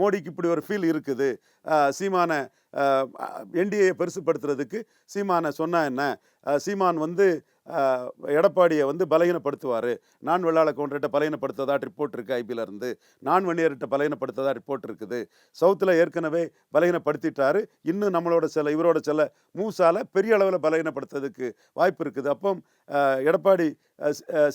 மோடிக்கு இப்படி ஒரு ஃபீல் இருக்குது, சீமான என்டிஏ பெருசுப்படுத்துறதுக்கு சீமானை சொன்னா என்ன, சீமான் வந்து எடப்பாடியை வந்து பலகீனப்படுத்துவார், நான் வெள்ளாள கவுண்டர்கிட்ட பலகீனப்படுத்ததா ரிப்போர்ட் இருக்குது, ஐபியில் இருந்து நான் வன்னியர்கிட்ட பலகீனப்படுத்ததா ரிப்போர்ட் இருக்குது, சவுத்தில் ஏற்கனவே பலகீனப்படுத்திட்டாரு, இன்னும் நம்மளோட இவரோட மூசால பெரிய அளவில் பலகீனப்படுத்துறதுக்கு வாய்ப்பு இருக்குது. அப்போ எடப்பாடி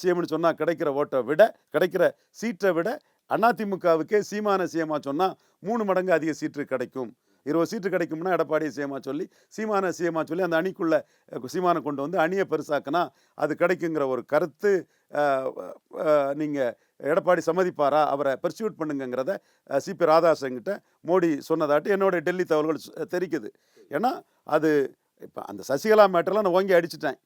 சிஎம்னு சொன்னால் கிடைக்கிற ஓட்டை விட, கிடைக்கிற சீட்டை விட அதிமுகவுக்கே சீமான சிஎம்மா சொன்னால் 3 மடங்கு அதிக சீட்டு கிடைக்கும். 20 சீட்டு கிடைக்கும்னா எடப்பாடி சிஎம்மா சொல்லி, சீமான சிஎம்மா சொல்லி அந்த அணிக்குள்ள சீமானை கொண்டு வந்து அணியை பெருசாக்கினா அது கிடைக்குங்கிற ஒரு கருத்து. நீங்கள் எடப்பாடி சம்மதிப்பாரா, அவரை பர்சியூட் பண்ணுங்கிறத சிபி ராதாகிருஷ்ணன்கிட்ட மோடி சொன்னதாட்டு என்னோட டெல்லி தகவல்கள் தெரிக்குது. ஏன்னா அது இப்போ அந்த சசிகலா மேட்டர்லாம் நான் ஓங்கி அடிச்சிட்டேன்,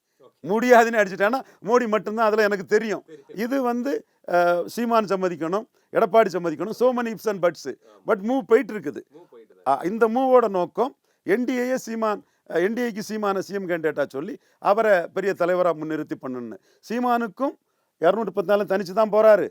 முடியாதுன்னு அடிச்சிட்டேன்னா மோடி மட்டும்தான் அதில் எனக்கு தெரியும். இது வந்து சீமான் சம்மதிக்கணும், எடப்பாடி சம்மதிக்கணும், so many ifs and buts, but move போயிட்டு இருக்குது. இந்த மூவோட நோக்கம் என்டிஏக்கு சீமான சிஎம் கேண்டேட்டாக சொல்லி அவரை பெரிய தலைவராக முன்னிறுத்தி பண்ணணுன்னு. சீமானுக்கும் 214 தனிச்சு தான் போகிறாரு,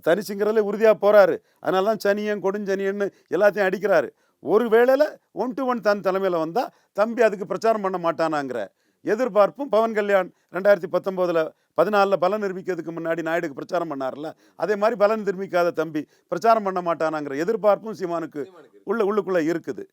தனிச்சுங்கிறதுல உறுதியாக போகிறாரு. அதனால தான் சனியன் கொடுஞ்சனியன்னு எல்லாத்தையும் அடிக்கிறாரு. ஒரு வேளையில் 1 to 1 தன் தலைமையில் வந்தால் தம்பி அதுக்கு பிரச்சாரம் பண்ண மாட்டானாங்கிற எதிர்பார்ப்பும் பவன் கல்யாண் 2014 பலன் நிரூபிக்கிறதுக்கு முன்னாடி நாயுடுக்கு பிரச்சாரம் பண்ணார்ல, அதே மாதிரி பலன் நிரூபிக்காத தம்பி பிரச்சாரம் பண்ண மாட்டானாங்கிற எதிர்பார்ப்பும் சீமானுக்கு உள்ளுக்குள்ளே இருக்குது.